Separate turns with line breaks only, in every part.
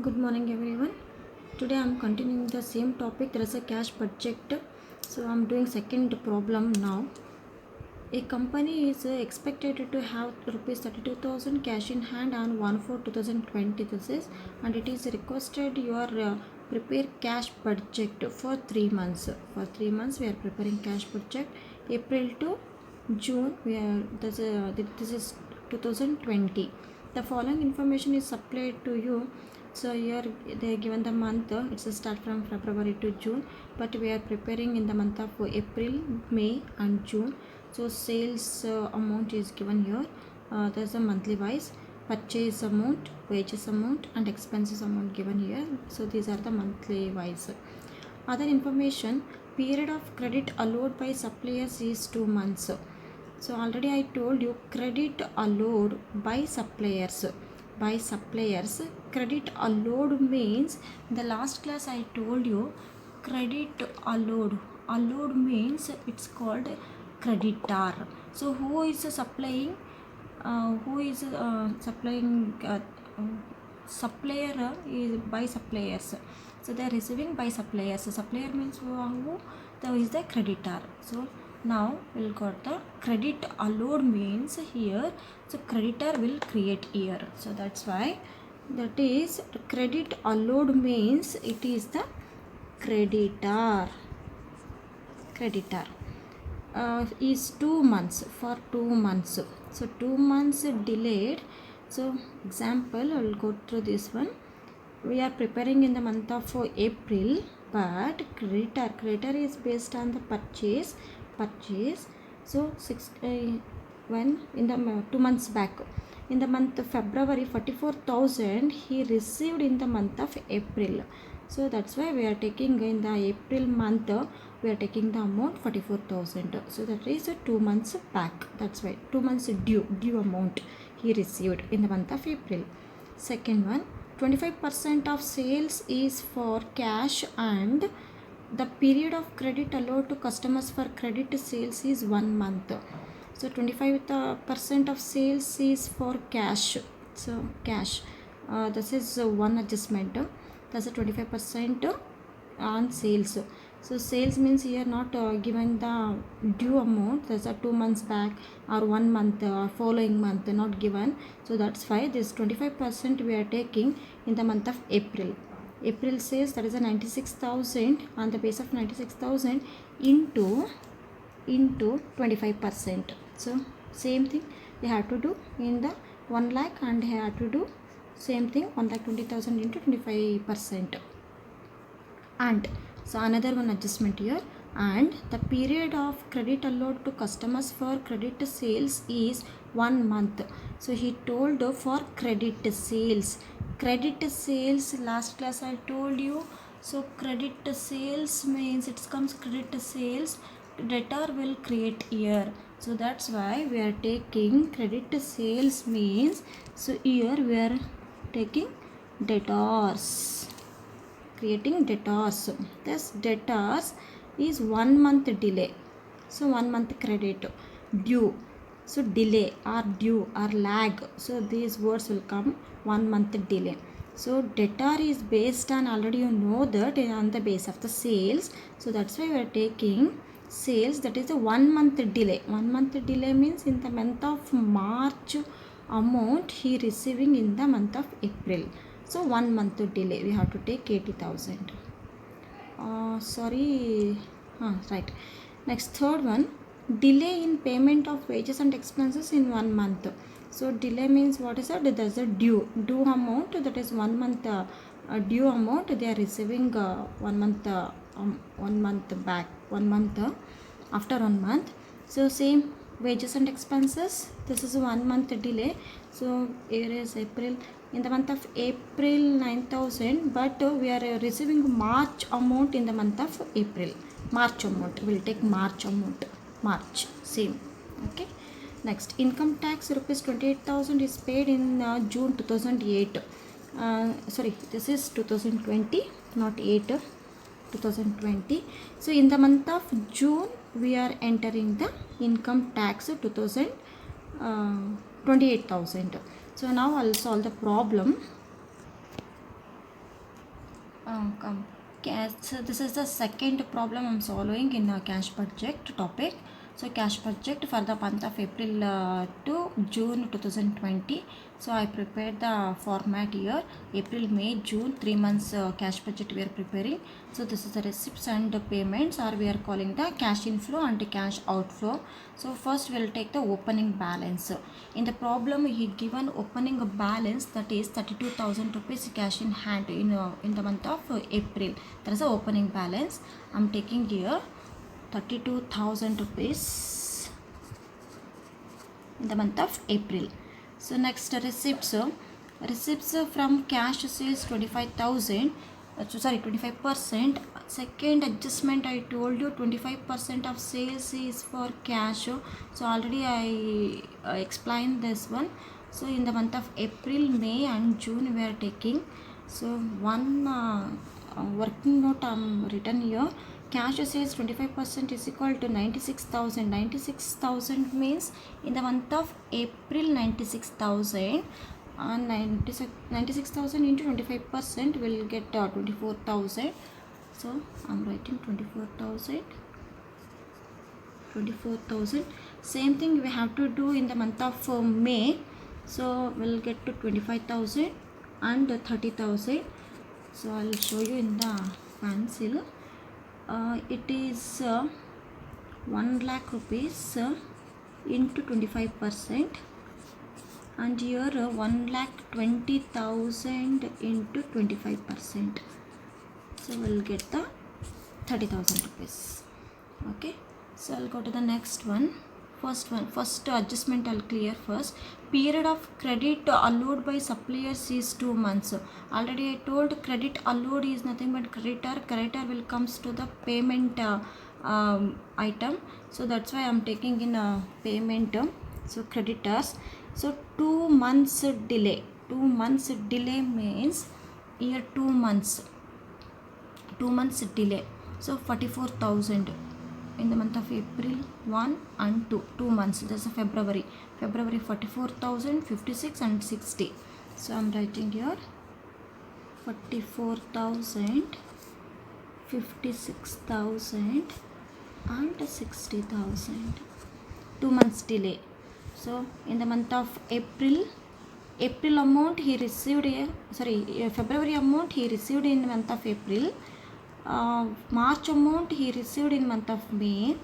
Good morning, everyone. Today I'm continuing the same topic. There is a cash budget. So I'm doing second problem now. A company is expected to have rupees 32,000 cash in hand on 1/4/2020. This is, and it is requested your prepare cash budget for 3 months. For 3 months, we are preparing cash budget. April to June. This is 2020. The following information is supplied to you. So here they are given the month. It's a start from February to June, but we are preparing in the month of April, May, and June. So sales amount is given here. There's a monthly wise purchase amount, wages amount, and expenses amount given here. So these are the monthly wise. Other information: period of credit allowed by suppliers is 2 months. So already I told you, credit allowed by suppliers. By suppliers, credit allowed means, in the last class I told you, credit allowed. Allowed means it's called creditor. So who is supplying? Who is supplying? Supplier is by suppliers. So they are receiving by suppliers. So supplier means who? There is the creditor. So now we'll got the credit allowed means here. So creditor will create here. So that's why that is credit allowed means it is the creditor. Creditor is 2 months, for 2 months. So 2 months delayed. So example, I will go through this one. We are preparing in the month of April, but creditor is based on the purchase. So when in the 2 months back, in the month of February, 44,000 he received in the month of April. So that's why we are taking in the April month, we are taking the amount 44,000. So that is 2 months back. That's why 2 months due amount he received in the month of April. Second one, 25% of sales is for cash, and the period of credit allowed to customers for credit sales is 1 month. So 25% of sales is for cash. So cash, this is one adjustment. That's a 25% on sales. So sales means here not given the due amount. That's a 2 months back or 1 month or following month not given. So that's why this 25% we are taking in the month of April. April sales, that is a 96,000. On the base of 96,000 into 25%. So same thing they have to do in the 1 lakh, and they have to do same thing 1,20,000 into 25%. And so another one adjustment here, and the period of credit allowed to customers for credit sales is 1 month. So he told for credit sales. Credit sales, last class I told you. So credit sales means it comes credit sales, debtor will create here. So that's why we are taking credit sales means, so here we are taking debtors, creating debtors. This debtors is 1 month delay. So 1 month credit. Due, so delay or due or lag. So these words will come 1 month delay. So debtor is based on, already you know that, on the base of the sales. So that's why we are taking sales, that is a 1 month delay. 1 month delay means in the month of March amount he receiving in the month of April. So 1 month delay, we have to take 80,000. Right. Next, third one, delay in payment of wages and expenses in 1 month. So delay means what is that? There's a due amount, that is 1 month due amount they are receiving 1 month 1 month back, 1 month after 1 month. So same wages and expenses, this is a 1 month delay. So here is April. In the month of April 9,000, but we are receiving March amount in the month of April. March amount, we will take March amount. March, same. Okay. Next, income tax rupees 28,000 is paid in June 2008. Sorry, this is 2020, not 8, 2020. So in the month of June we are entering the income tax 28,000. So now I'll solve the problem. Come. So this is the second problem I'm solving in a cash budget topic. So cash budget for the month of April to June 2020. So I prepared the format here: April, May, June, 3 months cash budget we are preparing. So this is the receipts and the payments, or we are calling the cash inflow and cash outflow. So first we will take the opening balance. In the problem he given opening balance, that is 32,000 rupees cash in hand in the month of April. There is a opening balance. I'm taking here 32,000 rupees in the month of April. So next receipts. Receipts from cash sales 25,000. 25%. Second adjustment, I told you 25% of sales is for cash. So already I explained this one. So in the month of April, May and June we are taking. So one working note written here: cash sales 25% is equal to 96,000. 96,000 means in the month of April 96,000, and 96,000 into 25% will get 24,000. So I'm writing 24,000. Same thing we have to do in the month of May. So we'll get to 25,000 and 30,000. So I'll show you in the pencil. It is 1 lakh rupees into 25%, and here 1,20,000 into 25%. So we'll get the 30,000 rupees. Okay, so I'll go to the next one. First adjustment I'll clear first. Period of credit allowed by suppliers is 2 months. Already I told credit allowed is nothing but creditor. Creditor will comes to the payment item. So that's why I'm taking in a payment. So creditors. So 2 months delay. 2 months delay means here 2 months. 2 months delay. So 44,000 in the month of April 1 and 2 months. That's February 44,000, 56 and 60. So I'm writing here 44,000, 56,000 and 60,000. 2 months delay. So in the month of April amount he received February amount he received in the month of April. March amount he received in month of May.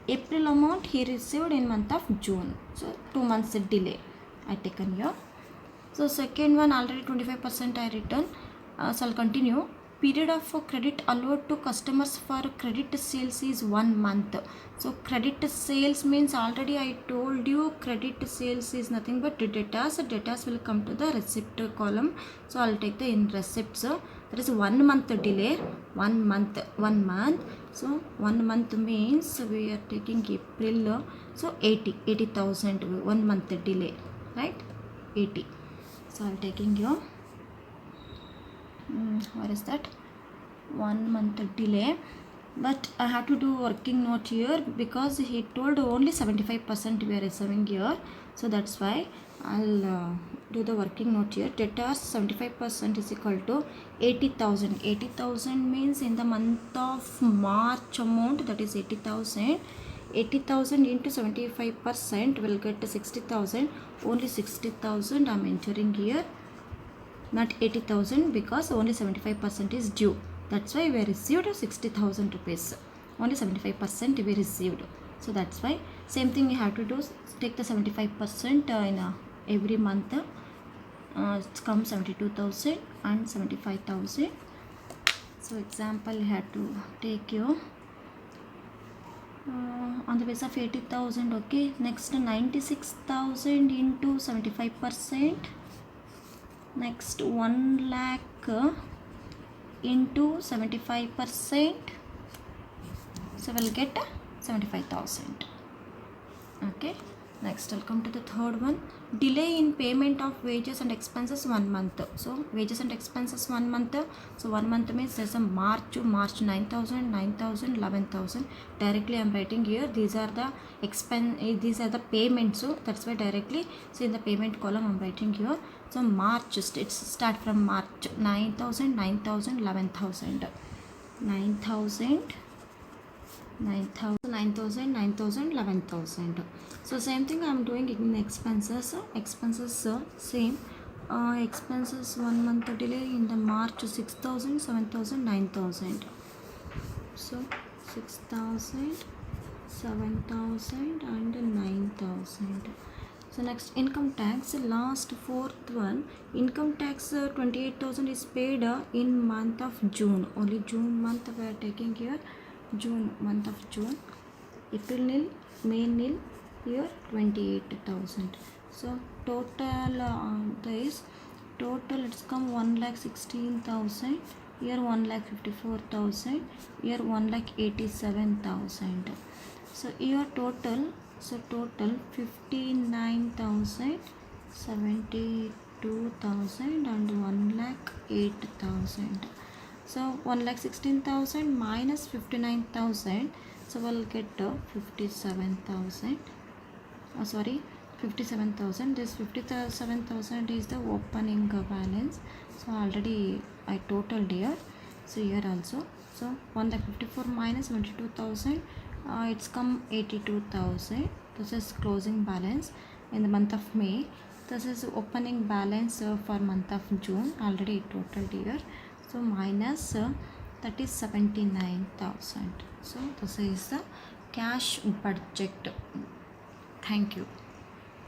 April amount he received in month of June. So 2 months delay I taken here. So second one already 25% I written. So I'll continue. Period of credit allowed to customers for credit sales is 1 month. So credit sales means already I told you credit sales is nothing but debtors. Debtors will come to the receipt column. So I'll take the in receipts. There is 1 month delay. 1 month. So 1 month means we are taking April. So 80,000. 1 month delay, right? 80. So I'm taking your where is that 1 month delay, but I have to do working note here because he told only 75% we are receiving here. So that's why I'll do the working note here. Debtors 75% is equal to 80,000. 80,000 means in the month of March amount, that is 80,000. 80,000 into 75% will get 60,000. Only 60,000 I'm entering here, not 80,000, because only 75% is due. That's why we received 60,000 rupees. Only 75% we received. So that's why same thing you have to do. Take the 75% in every month. It comes 72,000 and 75,000. So example you have to take you on the base of 80,000. Okay, next 96,000 into 75%. Next 1 lakh into 75%. So we'll get 75,000. Okay, next I'll come to the third one. Delay in payment of wages and expenses 1 month. So wages and expenses 1 month. So 1 month means there's a March 9,000, 9,000, 11,000. Directly I'm writing here. These are the these are the payments. So that's why directly, so in the payment column I'm writing here. So March, it's start from March. 9,000, 9,000, 11,000, 9,000, 9,000, 9,000, 11,000. So same thing I am doing in expenses. Expenses same. Expenses 1 month delay in the March 6,000, 7,000, 9,000. So 6,000, 7,000 and 9,000. So next income tax, last fourth one, income tax 28,000 is paid in month of June. Only June month we are taking here. June, month of June. April nil, May nil, here 28,000. So total this total it's come 1,16,000. Here 1,54,000. Here 1,87,000. So here total. So total 59,000, 72,000 and 1,08,000. So 1,16,000 minus 59,000. So we'll get 57,000. Sorry, 57,000. This 57,000 is the opening balance. So already I totaled here. So here also. So 1,54,000 minus 22,000. It's come 82,000. This is closing balance in the month of May. This is opening balance for month of June. Already totaled here. So minus that is 79,000. So this is the cash budget. Thank you.